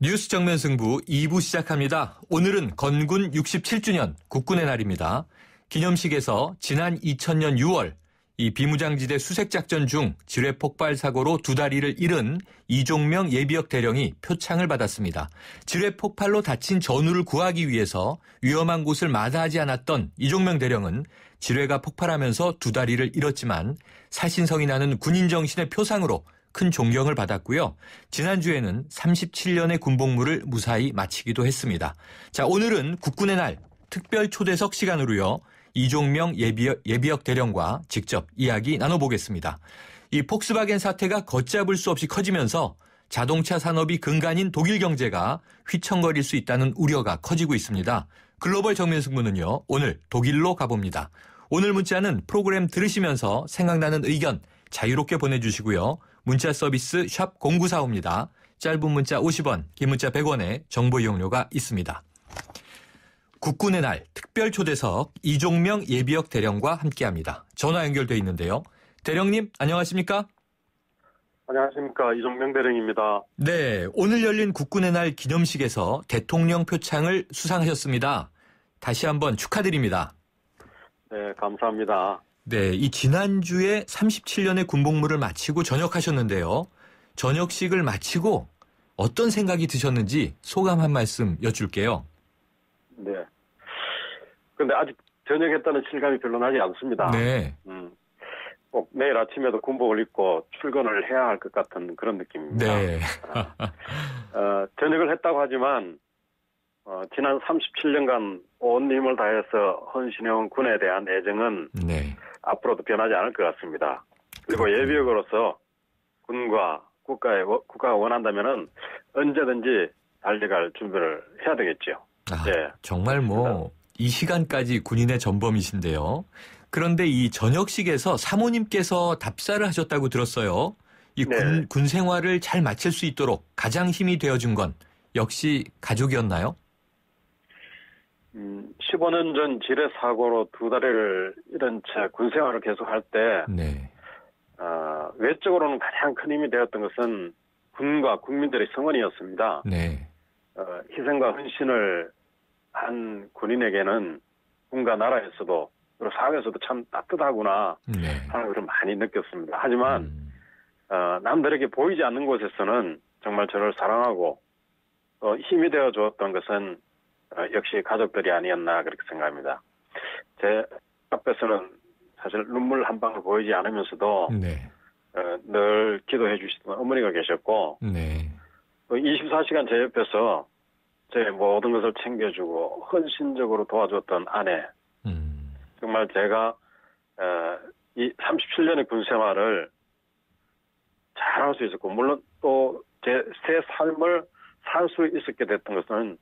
뉴스 정면 승부 2부 시작합니다. 오늘은 건군 67주년 국군의 날입니다. 기념식에서 지난 2000년 6월 이 비무장지대 수색작전 중 지뢰 폭발 사고로 두 다리를 잃은 이종명 예비역 대령이 표창을 받았습니다. 지뢰 폭발로 다친 전우를 구하기 위해서 위험한 곳을 마다하지 않았던 이종명 대령은 지뢰가 폭발하면서 두 다리를 잃었지만 살신성이 나는 군인 정신의 표상으로 큰 존경을 받았고요. 지난주에는 37년의 군복무를 무사히 마치기도 했습니다. 자, 오늘은 국군의 날 특별 초대석 시간으로요. 이종명 예비역 대령과 직접 이야기 나눠보겠습니다. 이 폭스바겐 사태가 걷잡을 수 없이 커지면서 자동차 산업이 근간인 독일 경제가 휘청거릴 수 있다는 우려가 커지고 있습니다. 글로벌 정면 승부는요. 오늘 독일로 가봅니다. 오늘 문자는 프로그램 들으시면서 생각나는 의견 자유롭게 보내주시고요. 문자 서비스 샵 0945입니다. 짧은 문자 50원, 긴 문자 100원에 정보 이용료가 있습니다. 국군의 날 특별 초대석 이종명 예비역 대령과 함께합니다. 전화 연결돼 있는데요. 대령님 안녕하십니까? 안녕하십니까. 이종명 대령입니다. 네, 오늘 열린 국군의 날 기념식에서 대통령 표창을 수상하셨습니다. 다시 한번 축하드립니다. 네, 감사합니다. 네, 이 지난주에 37년의 군복무를 마치고 전역하셨는데요. 전역식을 마치고 어떤 생각이 드셨는지 소감 한 말씀 여쭐게요. 네. 근데 아직 전역했다는 실감이 별로 나지 않습니다. 네. 꼭 내일 아침에도 군복을 입고 출근을 해야 할 것 같은 그런 느낌입니다. 네. 전역을 했다고 하지만 지난 37년간 온 힘을 다해서 헌신해온 군에 대한 애정은 네. 앞으로도 변하지 않을 것 같습니다. 그리고 그렇군요. 예비역으로서 군과 국가가 원한다면은 언제든지 달려갈 준비를 해야 되겠죠. 아, 네. 정말 이 시간까지 군인의 전범이신데요. 그런데 이 전역식에서 사모님께서 답사를 하셨다고 들었어요. 이 네. 군 생활을 잘 마칠 수 있도록 가장 힘이 되어준 건 역시 가족이었나요? 15년 전 지뢰 사고로 두 다리를 잃은 채 군 생활을 계속할 때 네. 외적으로는 가장 큰 힘이 되었던 것은 군과 국민들의 성원이었습니다. 네. 희생과 헌신을 한 군인에게는 군과 나라에서도 그리고 사회에서도 참 따뜻하구나 네. 하는 것을 많이 느꼈습니다. 하지만 남들에게 보이지 않는 곳에서는 정말 저를 사랑하고 또 힘이 되어 주었던 것은 역시 가족들이 아니었나 그렇게 생각합니다. 제 앞에서는 사실 눈물 한 방울 보이지 않으면서도 네. 늘 기도해 주시던 어머니가 계셨고 네. 24시간 제 옆에서 제 모든 것을 챙겨주고 헌신적으로 도와줬던 아내. 정말 제가 이 37년의 군 생활을 잘할 수 있었고 물론 또 제 새 삶을 살 수 있었게 됐던 것은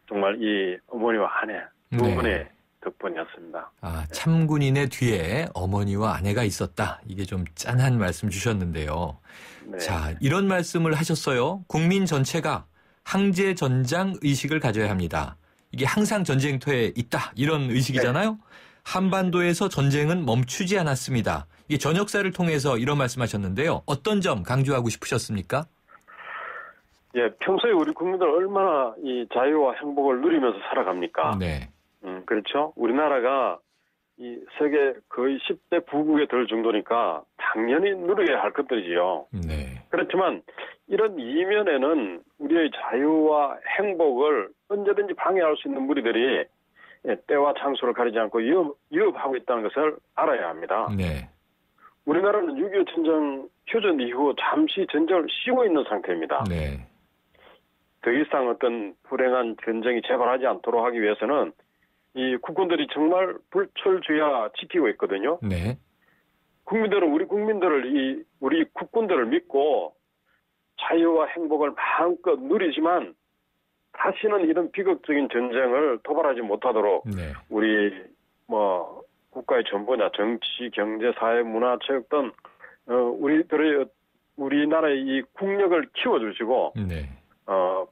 정말 이 어머니와 아내 두 네. 분의 덕분이었습니다. 아, 참군인의 뒤에 어머니와 아내가 있었다. 이게 좀 짠한 말씀 주셨는데요. 네. 자, 이런 말씀을 하셨어요. 국민 전체가 항제 전장 의식을 가져야 합니다. 이게 항상 전쟁터에 있다. 이런 의식이잖아요. 네. 한반도에서 전쟁은 멈추지 않았습니다. 이게 전역사를 통해서 이런 말씀하셨는데요. 어떤 점 강조하고 싶으셨습니까? 예, 평소에 우리 국민들 얼마나 이 자유와 행복을 누리면서 살아갑니까? 네. 그렇죠. 우리나라가 이 세계 거의 10대 부국에 들 정도니까 당연히 누려야 할 것들이지요. 네. 그렇지만 이런 이면에는 우리의 자유와 행복을 언제든지 방해할 수 있는 무리들이 때와 장소를 가리지 않고 위협하고 있다는 것을 알아야 합니다. 네. 우리나라는 6.25 전쟁 휴전 이후 잠시 전쟁을 쉬고 있는 상태입니다. 네. 더 이상 어떤 불행한 전쟁이 재발하지 않도록 하기 위해서는 이 국군들이 정말 불철주야 지키고 있거든요. 네. 우리 국민들을 우리 국군들을 믿고 자유와 행복을 마음껏 누리지만 다시는 이런 비극적인 전쟁을 도발하지 못하도록 네. 우리 국가의 전부냐 정치, 경제, 사회, 문화, 체육 등 우리나라의 이 국력을 키워주시고 네.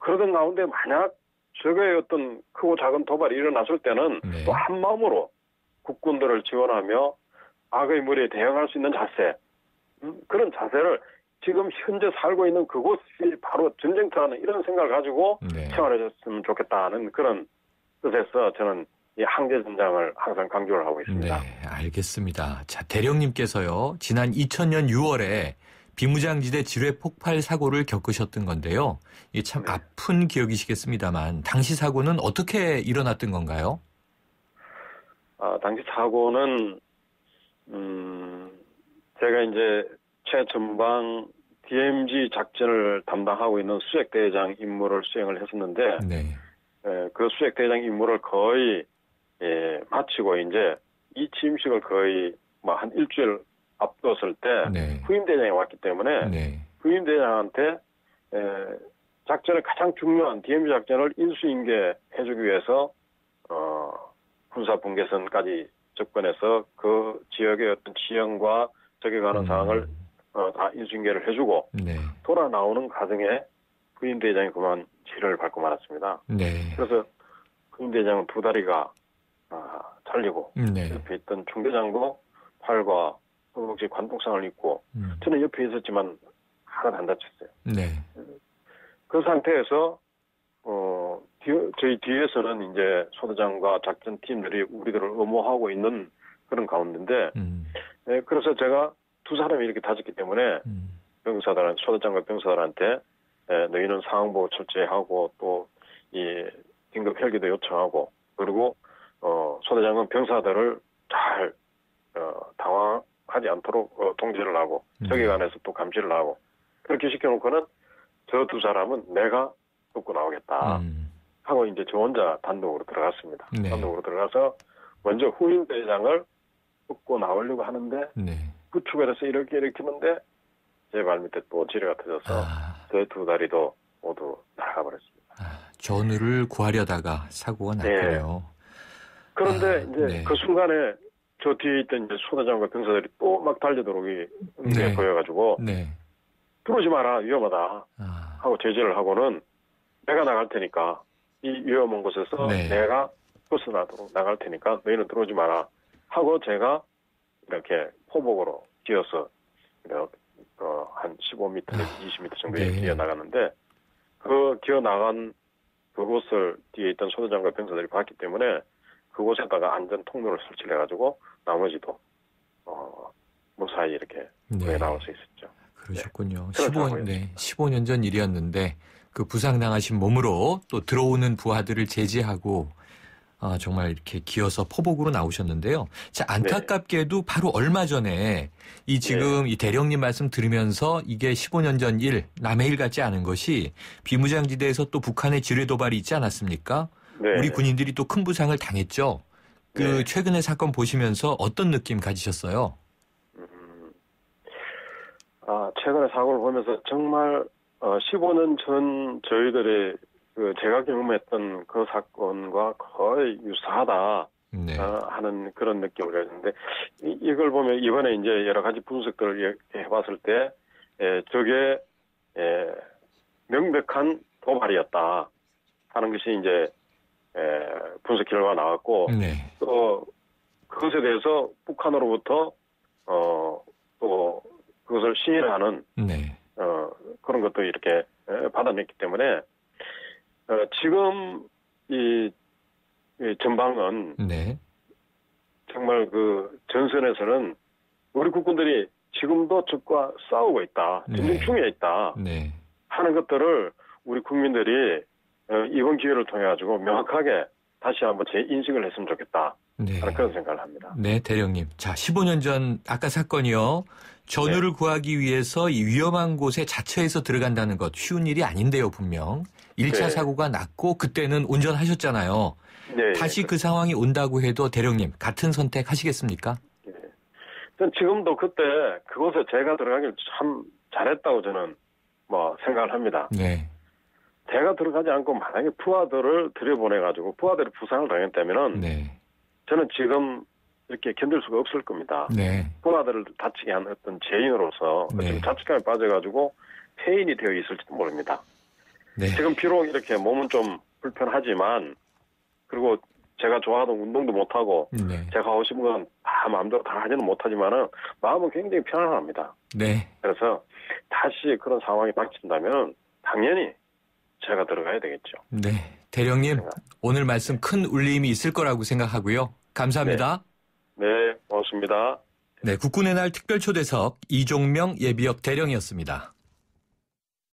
그러던 가운데 만약 적의 어떤 크고 작은 도발이 일어났을 때는 네. 또 한마음으로 국군들을 지원하며 악의 무리에 대응할 수 있는 자세, 그런 자세를 지금 현재 살고 있는 그곳이 바로 전쟁터라는 이런 생각을 가지고 네. 생활해줬으면 좋겠다는 그런 뜻에서 저는 이 항제전장을 항상 강조를 하고 있습니다. 네, 알겠습니다. 자, 대령님께서요, 지난 2000년 6월에 비무장지대 지뢰 폭발 사고를 겪으셨던 건데요. 이게 참 네. 아픈 기억이시겠습니다만, 당시 사고는 어떻게 일어났던 건가요? 당시 사고는, 제가 이제 최전방 DMZ 작전을 담당하고 있는 수색대장 임무를 수행을 했었는데, 네. 그 수색대장 임무를 거의, 마치고 이제 이 취임식을 거의 뭐 한 일주일 앞뒀을 때, 네. 후임대장이 왔기 때문에, 네. 후임대장한테, 작전의 가장 중요한 DMZ 작전을 인수인계해주기 위해서, 군사분계선까지 접근해서 그 지역의 어떤 지형과 적용하는 상황을 다 인수인계를 해주고 네. 돌아 나오는 과정에 후임대장이 그만 치료를 받고 말았습니다. 네. 그래서 후임대장은 두 다리가 잘리고 네. 옆에 있던 중대장도 팔과 허벅지 관통상을 입고 저는 옆에 있었지만 하나도 안 다쳤어요. 네. 그 상태에서 저희 뒤에서는 이제 소대장과 작전팀들이 우리들을 엄호하고 있는 그런 가운데인데, 그래서 제가 두 사람이 이렇게 다쳤기 때문에 소대장과 병사들한테 너희는 상황 보고 철저히 하고 또 이 긴급 헬기도 요청하고 그리고 소대장은 병사들을 잘 당황하지 않도록 통제를 하고 적외관에서 또 감시를 하고 그렇게 시켜놓고는 저 두 사람은 내가 돕고 나오겠다 하고 이제 저 혼자 단독으로 들어갔습니다. 네. 단독으로 들어가서 먼저 후임대장을 돕고 나오려고 하는데 네. 구축을 해서 이렇게 하는데 제 발 밑에 또 지뢰가 터져서 제 두 다리도 모두 나가버렸습니다. 전우를 구하려다가 사고가 났군요. 그런데 이제 네. 그 순간에 저 뒤에 있던 이제 소대장과 병사들이 또 막 달려들어오기 네. 보여가지고 네. 들어오지 마라 위험하다 하고 제지를 하고는 내가 나갈 테니까 이 위험한 곳에서 네. 내가 벗어나도록 나갈 테니까 너희는 들어오지 마라 하고 제가 이렇게 포복으로 기어서 한 15m, 20m 정도 네. 기어 나갔는데 그 기어 나간 그곳을 뒤에 있던 소대장과 병사들이 봤기 때문에 그곳에다가 안전 통로를 설치를 해가지고 나머지도 무사히 이렇게 네. 나올 수 있었죠. 그러셨군요. 네. 15년 전 일이었는데 그 부상당하신 몸으로 또 들어오는 부하들을 제지하고 정말 이렇게 기어서 포복으로 나오셨는데요. 자, 안타깝게도 바로 얼마 전에 이 지금 이 대령님 말씀 들으면서 이게 15년 전 일, 남의 일 같지 않은 것이 비무장지대에서 또 북한의 지뢰 도발이 있지 않았습니까? 네. 우리 군인들이 또 큰 부상을 당했죠. 그 최근의 사건 보시면서 어떤 느낌 가지셨어요? 최근의 사고를 보면서 정말 15년 전 저희들이 제가 경험했던 그 사건과 거의 유사하다 하는 그런 느낌을 가졌는데 이걸 보면 이번에 이제 여러 가지 분석들을 해봤을 때 저게 명백한 도발이었다 하는 것이 이제 분석 결과가 나왔고 또 그것에 대해서 북한으로부터 또 그것을 시인하는 그런 것도 이렇게 받아냈기 때문에 지금 이 전방은 정말 그 전선에서는 우리 국군들이 지금도 적과 싸우고 있다, 전쟁 중에 있다 하는 것들을 우리 국민들이 이번 기회를 통해 가지고 명확하게 다시 한번 재인식을 했으면 좋겠다 하는 그런 생각을 합니다. 네, 대령님. 자, 15년 전 아까 사건이요. 전우를 구하기 위해서 이 위험한 곳에 자처해서 들어간다는 것 쉬운 일이 아닌데요, 분명. 1차 사고가 났고 그때는 운전하셨잖아요. 다시 그 상황이 온다고 해도 대령님 같은 선택 하시겠습니까? 전 지금도 그때 그곳에 제가 들어가길 참 잘했다고 저는 생각을 합니다. 제가 들어가지 않고 만약에 부하들을 들여보내가지고 부하들이 부상을 당했다면은 저는 지금 이렇게 견딜 수가 없을 겁니다. 부하들을 다치게 한 어떤 죄인으로서 어떤 자책감에 빠져가지고 폐인이 되어 있을지도 모릅니다. 지금 비록 이렇게 몸은 좀 불편하지만 그리고 제가 좋아하던 운동도 못하고 제가 하고 싶은 건 다 마음대로 다 하지는 못하지만은 마음은 굉장히 편안합니다. 네. 그래서 다시 그런 상황이 닥친다면 당연히 제가 들어가야 되겠죠. 네. 대령님, 오늘 말씀 큰 울림이 있을 거라고 생각하고요. 감사합니다. 네, 고맙습니다. 네, 국군의 날 특별초대석 이종명 예비역 대령이었습니다.